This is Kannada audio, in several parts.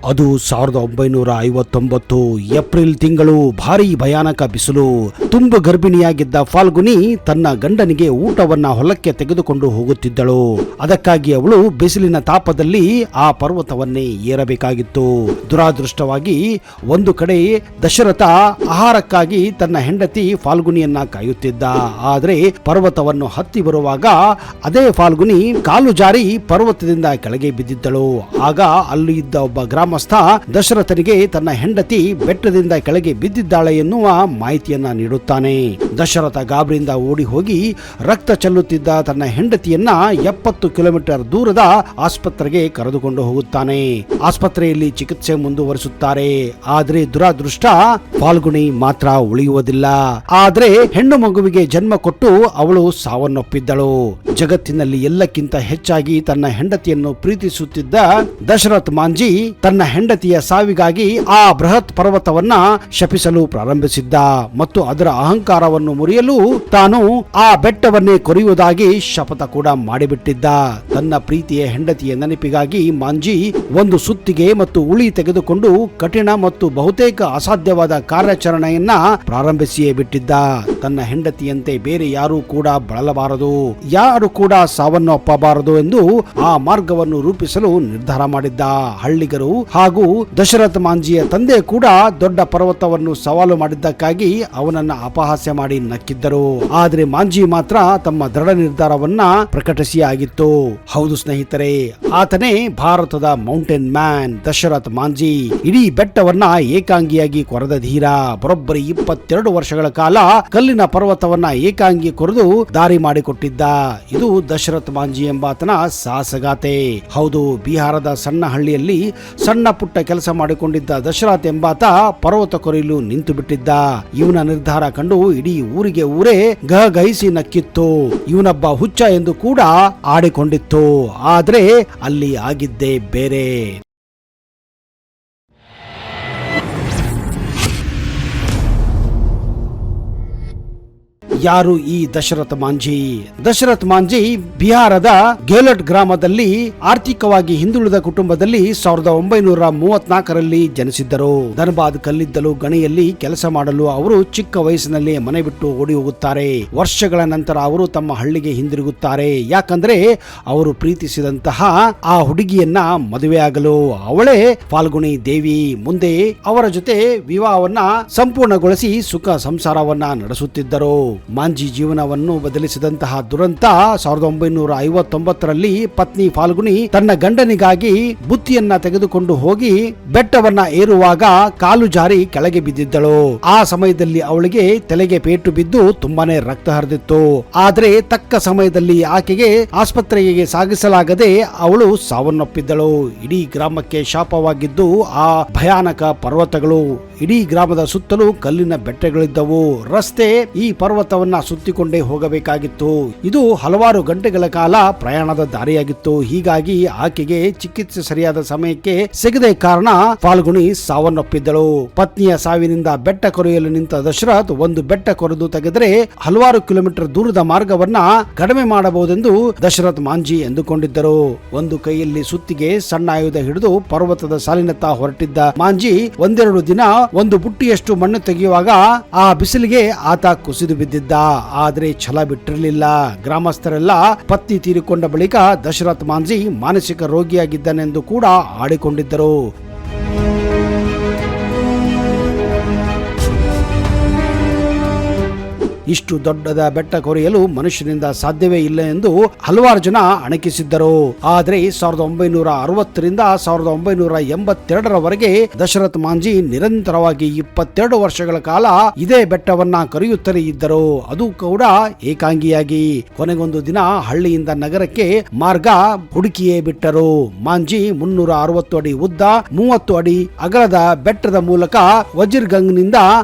ಅದು 1959 ಏಪ್ರಿಲ್ ತಿಂಗಳು. ಭಾರೀ ಭಯಾನಕ ಬಿಸಿಲು. ತುಂಬು ಗರ್ಭಿಣಿಯಾಗಿದ್ದ ಫಾಲ್ಗುನಿ ತನ್ನ ಗಂಡನಿಗೆ ಊಟವನ್ನ ಹೊಲಕ್ಕೆ ತೆಗೆದುಕೊಂಡು ಹೋಗುತ್ತಿದ್ದಳು. ಅದಕ್ಕಾಗಿ ಅವಳು ಬಿಸಿಲಿನ ತಾಪದಲ್ಲಿ ಆ ಪರ್ವತವನ್ನೇ ಏರಬೇಕಾಗಿತ್ತು. ದುರಾದೃಷ್ಟವಾಗಿ ಒಂದು ಕಡೆ ದಶರಥ ಆಹಾರಕ್ಕಾಗಿ ತನ್ನ ಹೆಂಡತಿ ಫಾಲ್ಗುನಿಯನ್ನ ಕಾಯುತ್ತಿದ್ದ. ಆದರೆ ಪರ್ವತವನ್ನು ಹತ್ತಿ ಬರುವಾಗ ಅದೇ ಫಾಲ್ಗುನಿ ಕಾಲು ಜಾರಿ ಪರ್ವತದಿಂದ ಕೆಳಗೆ ಬಿದ್ದಿದ್ದಳು. ಆಗ ಅಲ್ಲಿ ಇದ್ದ ಒಬ್ಬ ಗ್ರಾಮಸ್ಥ ದಶರಥನಿಗೆ ತನ್ನ ಹೆಂಡತಿ ಬೆಟ್ಟದಿಂದ ಕೆಳಗೆ ಬಿದ್ದಿದ್ದಾಳೆ ಎನ್ನುವ ಮಾಹಿತಿಯನ್ನ ನೀಡುತ್ತಾನೆ. ದಶರಥ ಗಾಬರಿಯಿಂದ ಓಡಿ ಹೋಗಿ ರಕ್ತ ಚೆಲ್ಲುತ್ತಿದ್ದ ತನ್ನ ಹೆಂಡತಿಯನ್ನ 70 ಕಿಲೋಮೀಟರ್ ದೂರದ ಆಸ್ಪತ್ರೆಗೆ ಕರೆದುಕೊಂಡು ಹೋಗುತ್ತಾನೆ. ಆಸ್ಪತ್ರೆಯಲ್ಲಿ ಚಿಕಿತ್ಸೆ ಮುಂದುವರಿಸುತ್ತಾರೆ. ಆದ್ರೆ ದುರಾದೃಷ್ಟ, ಫಾಲ್ಗುನಿ ಮಾತ್ರ ಉಳಿಯುವುದಿಲ್ಲ. ಆದ್ರೆ ಹೆಣ್ಣು ಮಗುವಿಗೆ ಜನ್ಮ ಕೊಟ್ಟು ಅವಳು ಸಾವನ್ನಪ್ಪಿದ್ದಳು. ಜಗತ್ತಿನಲ್ಲಿ ಎಲ್ಲಕ್ಕಿಂತ ಹೆಚ್ಚಾಗಿ ತನ್ನ ಹೆಂಡತಿಯನ್ನು ಪ್ರೀತಿಸುತ್ತಿದ್ದ ದಶರಥ್ ಮಾಂಜಿ ತನ್ನ ಹೆಂಡತಿಯ ಸಾವಿಗಾಗಿ ಆ ಬೃಹತ್ ಪರ್ವತವನ್ನ ಶಪಿಸಲು ಪ್ರಾರಂಭಿಸಿದ್ದ ಮತ್ತು ಅದರ ಅಹಂಕಾರವನ್ನು ಮುರಿಯಲು ತಾನು ಆ ಬೆಟ್ಟವನ್ನೇ ಕೊರೆಯುವುದಾಗಿ ಶಪಥ ಕೂಡ ಮಾಡಿಬಿಟ್ಟಿದ್ದ. ತನ್ನ ಪ್ರೀತಿಯ ಹೆಂಡತಿಯ ನೆನಪಿಗಾಗಿ ಮಾಂಜಿ ಒಂದು ಸುತ್ತಿಗೆ ಮತ್ತು ಉಳಿ ತೆಗೆದುಕೊಂಡು ಕಠಿಣ ಮತ್ತು ಬಹುತೇಕ ಅಸಾಧ್ಯವಾದ ಕಾರ್ಯಾಚರಣೆಯನ್ನ ಪ್ರಾರಂಭಿಸಿಯೇ ಬಿಟ್ಟಿದ್ದ. ತನ್ನ ಹೆಂಡತಿಯಂತೆ ಬೇರೆ ಯಾರೂ ಕೂಡ ಬಳಲಬಾರದು, ಯಾರು ಕೂಡ ಸಾವನ್ನು ಅಪ್ಪಬಾರದು ಎಂದು ಆ ಮಾರ್ಗವನ್ನು ರೂಪಿಸಲು ನಿರ್ಧಾರ ಮಾಡಿದ್ದ. ಹಳ್ಳಿಗರು ಹಾಗೂ ದಶರಥ ಮಾಂಜಿಯ ತಂದೆ ಕೂಡ ದೊಡ್ಡ ಪರ್ವತವನ್ನು ಸವಾಲು ಮಾಡಿದ್ದಕ್ಕಾಗಿ ಅವನನ್ನ ಅಪಹಾಸ್ಯ ಮಾಡಿ ನಕ್ಕಿದ್ದರು. ಆದ್ರೆ ಮಾಂಜಿ ಮಾತ್ರ ತಮ್ಮ ದೃಢ ನಿರ್ಧಾರವನ್ನ ಪ್ರಕಟಿಸಿಯಾಗಿತ್ತು. ಹೌದು ಸ್ನೇಹಿತರೆ, ಆತನೇ ಭಾರತದ ಮೌಂಟೇನ್ ಮ್ಯಾನ್ ದಶರಥ್ ಮಾಂಜಿ. ಇಡೀ ಬೆಟ್ಟವನ್ನ ಏಕಾಂಗಿಯಾಗಿ ಕೊರೆದ ಧೀರ. ಬರೋಬ್ಬರಿ 22 ವರ್ಷಗಳ ಕಾಲ ಕಲ್ಲಿನ ಪರ್ವತವನ್ನ ಏಕಾಂಗಿ ಕೊರೆದು ದಾರಿ ಮಾಡಿಕೊಟ್ಟಿದ್ದ. ಇದು ದಶರಥ್ ಮಾಂಜಿ ಎಂಬಾತನ ಸಾಹಸಗಾಥೆ. ಹೌದು, ಬಿಹಾರದ ಸಣ್ಣ ಹಳ್ಳಿಯಲ್ಲಿ ಸಣ್ಣ ಪುಟ್ಟ ಕೆಲಸ ಮಾಡಿಕೊಂಡಿದ್ದ ದಶರಥ್ ಎಂಬಾತ ಪರ್ವತ ಕೊರೆಯಲು ನಿಂತು ಬಿಟ್ಟಿದ್ದ. ಇವನ ನಿರ್ಧಾರ ಕಂಡು ಇಡೀ ಊರೇ ಗಹಗಹಿಸಿ ನಕ್ಕಿತ್ತು. ಇವನೊಬ್ಬ ಹುಚ್ಚ ಎಂದು ಕೂಡ ಆಡಿಕೊಂಡಿತ್ತು. ಆದ್ರೆ ಅಲ್ಲಿ ಆಗಿದ್ದೇ ಬೇರೆ. ಯಾರು ಈ ದಶರಥ ಮಾಂಜಿ? ದಶರಥ್ ಮಾಂಜಿ ಬಿಹಾರದ ಗೆಲಟ್ ಗ್ರಾಮದಲ್ಲಿ ಆರ್ಥಿಕವಾಗಿ ಹಿಂದುಳಿದ ಕುಟುಂಬದಲ್ಲಿ 1934ರಲ್ಲಿ ಜನಿಸಿದ್ದರು. ಧನಬಾದ್ ಕಲ್ಲಿದ್ದಲು ಗಣಿಯಲ್ಲಿ ಕೆಲಸ ಮಾಡಲು ಅವರು ಚಿಕ್ಕ ವಯಸ್ಸಿನಲ್ಲಿ ಮನೆ ಬಿಟ್ಟು ಓಡಿ ಹೋಗುತ್ತಾರೆ. ವರ್ಷಗಳ ನಂತರ ಅವರು ತಮ್ಮ ಹಳ್ಳಿಗೆ ಹಿಂದಿರುಗುತ್ತಾರೆ. ಯಾಕಂದ್ರೆ ಅವರು ಪ್ರೀತಿಸಿದಂತಹ ಆ ಹುಡುಗಿಯನ್ನ ಮದುವೆಯಾಗಲು, ಅವಳೇ ಫಾಲ್ಗುನಿ ದೇವಿ. ಮುಂದೆ ಅವರ ಜೊತೆ ವಿವಾಹವನ್ನ ಸಂಪೂರ್ಣಗೊಳಿಸಿ ಸುಖ ಸಂಸಾರವನ್ನ ನಡೆಸುತ್ತಿದ್ದರು. ಮಾಂಜಿ ಜೀವನವನ್ನು ಬದಲಿಸಿದಂತಹ ದುರಂತ 1959ರಲ್ಲಿ ಪತ್ನಿ ಫಾಲ್ಗುನಿ ತನ್ನ ಗಂಡನಿಗಾಗಿ ಬುತ್ತಿಯನ್ನ ತೆಗೆದುಕೊಂಡು ಹೋಗಿ ಬೆಟ್ಟವನ್ನ ಏರುವಾಗ ಕಾಲು ಜಾರಿ ಕೆಳಗೆ ಬಿದ್ದಿದ್ದಳು. ಆ ಸಮಯದಲ್ಲಿ ಅವಳಿಗೆ ತಲೆಗೆ ಪೇಟು ಬಿದ್ದು ತುಂಬಾನೇ ರಕ್ತ ಹರಿದಿತ್ತು. ಆದ್ರೆ ತಕ್ಕ ಸಮಯದಲ್ಲಿ ಆಕೆಗೆ ಆಸ್ಪತ್ರೆಗೆ ಸಾಗಿಸಲಾಗದೆ ಅವಳು ಸಾವನ್ನಪ್ಪಿದ್ದಳು. ಇಡೀ ಗ್ರಾಮಕ್ಕೆ ಶಾಪವಾಗಿದ್ದು ಆ ಭಯಾನಕ ಪರ್ವತಗಳು. ಇಡೀ ಗ್ರಾಮದ ಸುತ್ತಲೂ ಕಲ್ಲಿನ ಬೆಟ್ಟಗಳಿದ್ದವು. ರಸ್ತೆ ಈ ಪರ್ವತವನ್ನ ಸುತ್ತಿಕೊಂಡೇ ಹೋಗಬೇಕಾಗಿತ್ತು. ಇದು ಹಲವಾರು ಗಂಟೆಗಳ ಕಾಲ ಪ್ರಯಾಣದ ದಾರಿಯಾಗಿತ್ತು. ಹೀಗಾಗಿ ಆಕೆಗೆ ಚಿಕಿತ್ಸೆ ಸರಿಯಾದ ಸಮಯಕ್ಕೆ ಸಿಗದೆ ಕಾರಣ ಫಾಲ್ಗುನಿ ಸಾವನ್ನಪ್ಪಿದ್ದಳು. ಪತ್ನಿಯ ಸಾವಿನಿಂದ ಬೆಟ್ಟ ಕೊರೆಯಲು ನಿಂತ ದಶರಥ್ ಒಂದು ಬೆಟ್ಟ ಕೊರೆದು ತೆಗೆದರೆ ಹಲವಾರು ಕಿಲೋಮೀಟರ್ ದೂರದ ಮಾರ್ಗವನ್ನ ಕಡಿಮೆ ಮಾಡಬಹುದೆಂದು ದಶರಥ್ ಮಾಂಜಿ ಎಂದುಕೊಂಡಿದ್ದರು. ಒಂದು ಕೈಯಲ್ಲಿ ಸುತ್ತಿಗೆ, ಸಣ್ಣ ಆಯುಧ ಹಿಡಿದು ಪರ್ವತದ ಸಾಲಿನತ್ತ ಹೊರಟಿದ್ದ ಮಾಂಜಿ ಒಂದೆರಡು ದಿನ ಒಂದು ಬುಟ್ಟಿಯಷ್ಟು ಮಣ್ಣು ತೆಗೆಯುವಾಗ ಆ ಬಿಸಿಲಿಗೆ ಆತ ಕುಸಿದು ಬಿದ್ದಿದ್ದ. ಆದ್ರೆ ಛಲ ಬಿಟ್ಟಿರಲಿಲ್ಲ. ಗ್ರಾಮಸ್ಥರೆಲ್ಲ ಪತ್ನಿ ತೀರಿಕೊಂಡ ಬಳಿಕ ದಶರಥ್ ಮಾಂಜಿ ಮಾನಸಿಕ ರೋಗಿಯಾಗಿದ್ದಾನೆಂದು ಕೂಡ ಆಡಿಕೊಂಡಿದ್ದರು. ಇಷ್ಟು ದೊಡ್ಡದ ಬೆಟ್ಟ ಕೊರೆಯಲು ಮನುಷ್ಯನಿಂದ ಸಾಧ್ಯವೇ ಇಲ್ಲ ಎಂದು ಹಲವಾರು ಜನ ಅಣಕಿಸಿದ್ದರು. ಆದರೆ 1960ರಿಂದ 1982ರವರೆಗೆ ದಶರಥ್ ಮಾಂಜಿ ನಿರಂತರವಾಗಿ 22 ವರ್ಷಗಳ ಕಾಲ ಇದೇ ಬೆಟ್ಟವನ್ನ ಕೊರೆಯುತ್ತಲೇ ಇದ್ದರು. ಅದು ಕೂಡ ಏಕಾಂಗಿಯಾಗಿ. ಕೊನೆಗೊಂದು ದಿನ ಹಳ್ಳಿಯಿಂದ ನಗರಕ್ಕೆ ಮಾರ್ಗ ಹುಡುಕಿಯೇ ಬಿಟ್ಟರು. ಮಾಂಜಿ 360 ಅಡಿ ಉದ್ದ, 30 ಅಡಿ ಅಗಲದ ಬೆಟ್ಟದ ಮೂಲಕ ವಜ್ರಗಂಗ್ನಿಂದ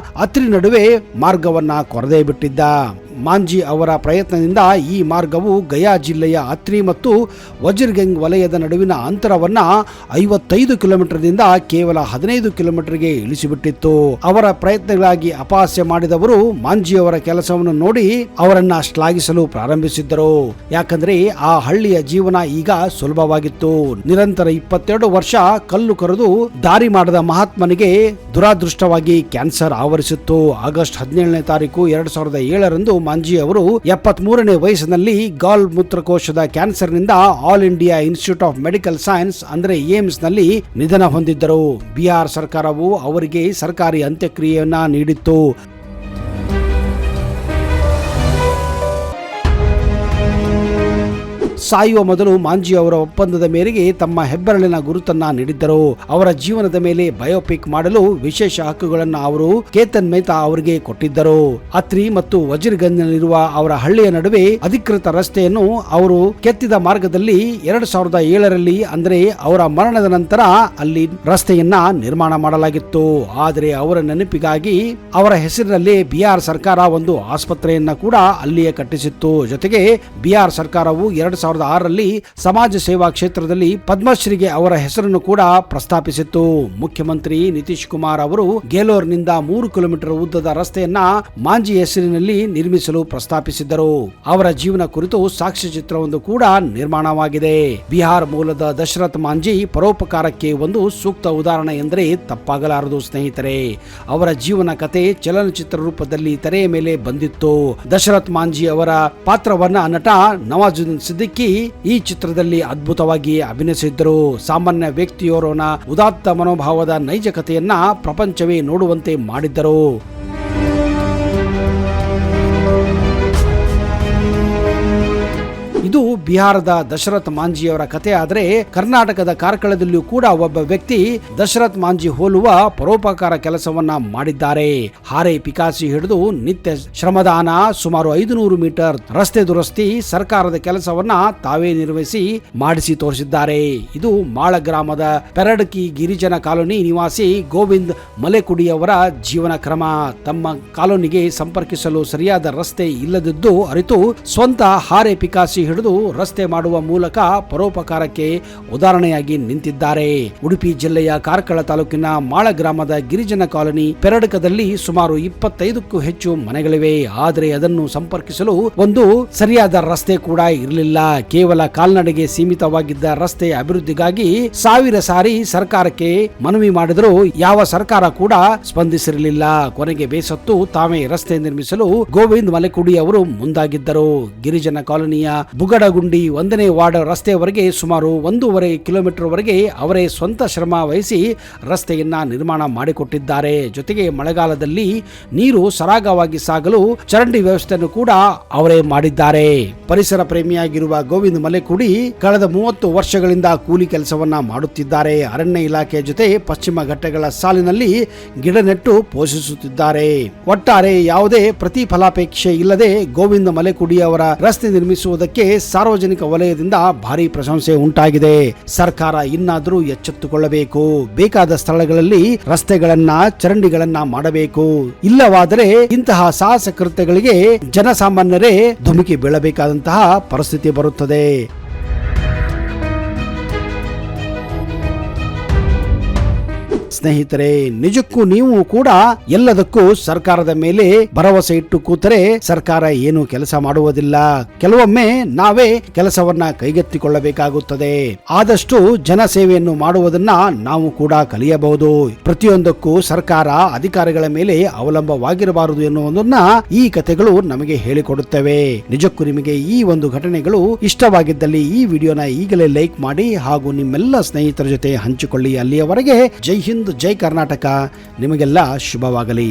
ಅತ್ರಿ ನಡುವೆ ಮಾರ್ಗವನ್ನ ಕೊರೆದೇ ಬಿಟ್ಟಿದ್ದ. ಮಾಂಜಿ ಅವರ ಪ್ರಯತ್ನದಿಂದ ಈ ಮಾರ್ಗವು ಗಯಾ ಜಿಲ್ಲೆಯ ಅತ್ರಿ ಮತ್ತು ವಜ್ರಗಂಗ್ ವಲಯದ ನಡುವಿನ ಅಂತರವನ್ನ 55 ಕಿಲೋಮೀಟರ್ದಿಂದ ಕೇವಲ 15 ಕಿಲೋಮೀಟರ್ಗೆ ಇಳಿಸಿಬಿಟ್ಟಿತ್ತು. ಅವರ ಪ್ರಯತ್ನಗಳಾಗಿ ಅಪಹಾಸ್ಯ ಮಾಡಿದವರು ಮಾಂಜಿಯವರ ಕೆಲಸವನ್ನು ನೋಡಿ ಅವರನ್ನ ಶ್ಲಾಘಿಸಲು ಪ್ರಾರಂಭಿಸಿದ್ದರು. ಯಾಕಂದ್ರೆ ಆ ಹಳ್ಳಿಯ ಜೀವನ ಈಗ ಸುಲಭವಾಗಿತ್ತು. ನಿರಂತರ 22 ವರ್ಷ ಕಲ್ಲು ಕರೆದು ದಾರಿ ಮಾಡದ ಮಹಾತ್ಮನಿಗೆ ದುರಾದೃಷ್ಟವಾಗಿ ಕ್ಯಾನ್ಸರ್ ಆವರಿಸಿತ್ತು. ಆಗಸ್ಟ್ 17ನೇ ತಾರೀಕು 2007ರಂದು ಮಾಂಜಿ ಅವರು 73ನೇ ವಯಸ್ಸಿನಲ್ಲಿ ಗಾಲ್ ಮೂತ್ರಕೋಶದ ಕ್ಯಾನ್ಸರ್ನಿಂದ all India institute of medical science ಅಂದ್ರೆ ಏಮ್ಸ್ ನಲ್ಲಿ ನಿಧನ ಹೊಂದಿದ್ದರು. ಬಿಹಾರ್ ಸರ್ಕಾರವು ಅವರಿಗೆ ಸರ್ಕಾರಿ ಅಂತ್ಯಕ್ರಿಯೆಯನ್ನ ನೀಡಿತ್ತು. ಸಾಯುವ ಮೊದಲು ಮಾಂಜಿ ಅವರ ಒಪ್ಪಂದದ ಮೇರೆಗೆ ತಮ್ಮ ಹೆಬ್ಬೆರಳಿನ ಗುರುತನ್ನ ನೀಡಿದ್ದರು. ಅವರ ಜೀವನದ ಮೇಲೆ ಬಯೋಪಿಕ್ ಮಾಡಲು ವಿಶೇಷ ಹಕ್ಕುಗಳನ್ನು ಅವರು ಕೇತನ್ ಮೆಹ್ತಾ ಅವರಿಗೆ ಕೊಟ್ಟಿದ್ದರು. ಅತ್ರಿ ಮತ್ತು ವಜ್ರಗಂಜ್ನಲ್ಲಿರುವ ಅವರ ಹಳ್ಳಿಯ ನಡುವೆ ಅಧಿಕೃತ ರಸ್ತೆಯನ್ನು ಅವರು ಕೆತ್ತಿದ ಮಾರ್ಗದಲ್ಲಿ 2007ರಲ್ಲಿ ಅಂದರೆ ಅವರ ಮರಣದ ನಂತರ ಅಲ್ಲಿ ರಸ್ತೆಯನ್ನ ನಿರ್ಮಾಣ ಮಾಡಲಾಗಿತ್ತು. ಆದರೆ ಅವರ ನೆನಪಿಗಾಗಿ ಅವರ ಹೆಸರಿನಲ್ಲಿ ಬಿಹಾರ್ ಸರ್ಕಾರ ಒಂದು ಆಸ್ಪತ್ರೆಯನ್ನ ಕೂಡ ಅಲ್ಲಿಯೇ ಕಟ್ಟಿಸಿತ್ತು. ಜೊತೆಗೆ ಬಿಹಾರ್ ಸರ್ಕಾರವು 2006ರಲ್ಲಿ ಸಮಾಜ ಸೇವಾ ಕ್ಷೇತ್ರದಲ್ಲಿ ಪದ್ಮಶ್ರೀಗೆ ಅವರ ಹೆಸರನ್ನು ಕೂಡ ಪ್ರಸ್ತಾಪಿಸಿತ್ತು. ಮುಖ್ಯಮಂತ್ರಿ ನಿತೀಶ್ ಕುಮಾರ್ ಅವರು ಗೆಲೋರ್ನಿಂದ 3 ಕಿಲೋಮೀಟರ್ ಉದ್ದದ ರಸ್ತೆಯನ್ನ ಮಾಂಜಿ ಹೆಸರಿನಲ್ಲಿ ನಿರ್ಮಿಸಲು ಪ್ರಸ್ತಾಪಿಸಿದ್ದರು. ಅವರ ಜೀವನ ಕುರಿತು ಸಾಕ್ಷ್ಯಚಿತ್ರವೊಂದು ಕೂಡ ನಿರ್ಮಾಣವಾಗಿದೆ. ಬಿಹಾರ್ ಮೂಲದ ದಶರಥ್ ಮಾಂಜಿ ಪರೋಪಕಾರಕ್ಕೆ ಒಂದು ಸೂಕ್ತ ಉದಾಹರಣೆ ಎಂದರೆ ತಪ್ಪಾಗಲಾರದು ಸ್ನೇಹಿತರೆ. ಅವರ ಜೀವನ ಕತೆ ಚಲನಚಿತ್ರ ರೂಪದಲ್ಲಿ ತೆರೆಯ ಮೇಲೆ ಬಂದಿತ್ತು. ದಶರಥ್ ಮಾಂಜಿ ಅವರ ಪಾತ್ರವನ್ನ ನಟ ನವಾಜುದ್ದೀನ್ ಸಿದ್ದಿಕಿ ಈ ಚಿತ್ರದಲ್ಲಿ ಅದ್ಭುತವಾಗಿ ಅಭಿನಯಿಸಿದ್ದರು. ಸಾಮಾನ್ಯ ವ್ಯಕ್ತಿಯೋರ್ವನ ಉದಾತ್ತ ಮನೋಭಾವದ ನೈಜ ಕಥೆಯನ್ನ ಪ್ರಪಂಚವೇ ನೋಡುವಂತೆ ಮಾಡಿದ್ದರು. ಇದು ಬಿಹಾರದ ದಶರಥ್ ಮಾಂಜಿಯವರ ಕಥೆ. ಆದರೆ ಕರ್ನಾಟಕದ ಕಾರ್ಕಳದಲ್ಲಿಯೂ ಕೂಡ ಒಬ್ಬ ವ್ಯಕ್ತಿ ದಶರಥ್ ಮಾಂಜಿ ಹೋಲುವ ಪರೋಪಕಾರ ಕೆಲಸವನ್ನ ಮಾಡಿದ್ದಾರೆ. ಹಾರೆ ಪಿಕಾಸಿ ಹಿಡಿದು ನಿತ್ಯ ಶ್ರಮದಾನ, ಸುಮಾರು 500 ಮೀಟರ್ ರಸ್ತೆ ದುರಸ್ತಿ, ಸರ್ಕಾರದ ಕೆಲಸವನ್ನ ತಾವೇ ನಿರ್ವಹಿಸಿ ಮಾಡಿಸಿ ತೋರಿಸಿದ್ದಾರೆ. ಇದು ಮಾಳ ಗ್ರಾಮದ ಪೆರಡ್ಕಿ ಗಿರಿಜನ ಕಾಲೋನಿ ನಿವಾಸಿ ಗೋವಿಂದ್ ಮಲೆಕುಡಿಯವರ ಜೀವನ ಕ್ರಮ. ತಮ್ಮ ಕಾಲೋನಿಗೆ ಸಂಪರ್ಕಿಸಲು ಸರಿಯಾದ ರಸ್ತೆ ಇಲ್ಲದಿದ್ದು ಅರಿತು ಸ್ವಂತ ಹಾರೆ ಪಿಕಾಸಿ ಹಿಡಿದು ರಸ್ತೆ ಮಾಡುವ ಮೂಲಕ ಪರೋಪಕಾರಕ್ಕೆ ಉದಾಹರಣೆಯಾಗಿ ನಿಂತಿದ್ದಾರೆ. ಉಡುಪಿ ಜಿಲ್ಲೆಯ ಕಾರ್ಕಳ ತಾಲೂಕಿನ ಮಾಳ ಗ್ರಾಮದ ಗಿರಿಜನ ಕಾಲೋನಿ ಪೆರಡ್ಕದಲ್ಲಿ ಸುಮಾರು 25ಕ್ಕೂ ಹೆಚ್ಚು ಮನೆಗಳಿವೆ. ಆದರೆ ಅದನ್ನು ಸಂಪರ್ಕಿಸಲು ಒಂದು ಸರಿಯಾದ ರಸ್ತೆ ಕೂಡ ಇರಲಿಲ್ಲ. ಕೇವಲ ಕಾಲ್ನಡೆಗೆ ಸೀಮಿತವಾಗಿದ್ದ ರಸ್ತೆ ಅಭಿವೃದ್ಧಿಗಾಗಿ 1000 ಸಾರಿ ಸರ್ಕಾರಕ್ಕೆ ಮನವಿ ಮಾಡಿದರೂ ಯಾವ ಸರ್ಕಾರ ಕೂಡ ಸ್ಪಂದಿಸಿರಲಿಲ್ಲ. ಕೊನೆಗೆ ಬೇಸತ್ತು ತಾವೇ ರಸ್ತೆ ನಿರ್ಮಿಸಲು ಗೋವಿಂದ್ ಮಲೆಕುಡಿ ಅವರು ಮುಂದಾಗಿದ್ದರು. ಗಿರಿಜನ ಕಾಲೋನಿಯ ಬುಗಡಗುಂಡಿ 1ನೇ ವಾರ್ಡ್ ರಸ್ತೆಯವರೆಗೆ ಸುಮಾರು 1.5 ಕಿಲೋಮೀಟರ್ ವರೆಗೆ ಅವರೇ ಸ್ವಂತ ಶ್ರಮ ವಹಿಸಿ ರಸ್ತೆಯನ್ನ ನಿರ್ಮಾಣ ಮಾಡಿಕೊಟ್ಟಿದ್ದಾರೆ. ಜೊತೆಗೆ ಮಳೆಗಾಲದಲ್ಲಿ ನೀರು ಸರಾಗವಾಗಿ ಸಾಗಲು ಚರಂಡಿ ವ್ಯವಸ್ಥೆಯನ್ನು ಕೂಡ ಅವರೇ ಮಾಡಿದ್ದಾರೆ. ಪರಿಸರ ಪ್ರೇಮಿಯಾಗಿರುವ ಗೋವಿಂದ್ ಮಲೆಕುಡಿ ಕಳೆದ 30 ವರ್ಷಗಳಿಂದ ಕೂಲಿ ಕೆಲಸವನ್ನ ಮಾಡುತ್ತಿದ್ದಾರೆ. ಅರಣ್ಯ ಇಲಾಖೆಯ ಜೊತೆ ಪಶ್ಚಿಮ ಘಟ್ಟಗಳ ಸಾಲಿನಲ್ಲಿ ಗಿಡ ನೆಟ್ಟು ಪೋಷಿಸುತ್ತಿದ್ದಾರೆ. ಒಟ್ಟಾರೆ ಯಾವುದೇ ಪ್ರತಿಫಲಾಪೇಕ್ಷೆ ಇಲ್ಲದೆ ಗೋವಿಂದ ಮಲೆಕುಡಿ ಅವರ ರಸ್ತೆ ನಿರ್ಮಿಸುವುದಕ್ಕೆ ಸಾರ್ವಜನಿಕ ವಲಯದಿಂದ ಭಾರಿ ಪ್ರಶಂಸೆ ಉಂಟಾಗಿದೆ. ಸರ್ಕಾರ ಇನ್ನಾದರೂ ಎಚ್ಚೆತ್ತುಕೊಳ್ಳಬೇಕು. ಬೇಕಾದ ಸ್ಥಳಗಳಲ್ಲಿ ರಸ್ತೆಗಳನ್ನ, ಚರಂಡಿಗಳನ್ನ ಮಾಡಬೇಕು. ಇಲ್ಲವಾದರೆ ಇಂತಹ ಸಾಹಸ ಕೃತ್ಯಗಳಿಗೆ ಜನಸಾಮಾನ್ಯರೇ ಧುಮುಕಿ ಬೀಳಬೇಕಾದಂತಹ ಪರಿಸ್ಥಿತಿ ಬರುತ್ತದೆ. ಸ್ನೇಹಿತರೆ, ನಿಜಕ್ಕೂ ನೀವು ಕೂಡ ಎಲ್ಲದಕ್ಕೂ ಸರ್ಕಾರದ ಮೇಲೆ ಭರವಸೆ ಇಟ್ಟು ಕೂತರೆ ಸರ್ಕಾರ ಏನು ಕೆಲಸ ಮಾಡುವುದಿಲ್ಲ. ಕೆಲವೊಮ್ಮೆ ನಾವೇ ಕೆಲಸವನ್ನ ಕೈಗೆತ್ತಿಕೊಳ್ಳಬೇಕಾಗುತ್ತದೆ. ಆದಷ್ಟು ಜನಸೇವೆಯನ್ನು ಮಾಡುವುದನ್ನ ನಾವು ಕೂಡ ಕಲಿಯಬಹುದು. ಪ್ರತಿಯೊಂದಕ್ಕೂ ಸರ್ಕಾರ ಅಧಿಕಾರಿಗಳ ಮೇಲೆ ಅವಲಂಬವಾಗಿರಬಾರದು ಎನ್ನುವುದನ್ನ ಈ ಕಥೆಗಳು ನಮಗೆ ಹೇಳಿಕೊಡುತ್ತವೆ. ನಿಜಕ್ಕೂ ನಿಮಗೆ ಈ ಒಂದು ಘಟನೆಗಳು ಇಷ್ಟವಾಗಿದ್ದಲ್ಲಿ ಈ ವಿಡಿಯೋನ ಈಗಲೇ ಲೈಕ್ ಮಾಡಿ ಹಾಗೂ ನಿಮ್ಮೆಲ್ಲ ಸ್ನೇಹಿತರ ಜೊತೆ ಹಂಚಿಕೊಳ್ಳಿ. ಅಲ್ಲಿಯವರೆಗೆ ಜೈ ಹಿಂದ್, ಜೈ ಕರ್ನಾಟಕ. ನಿಮಗೆಲ್ಲ ಶುಭವಾಗಲಿ.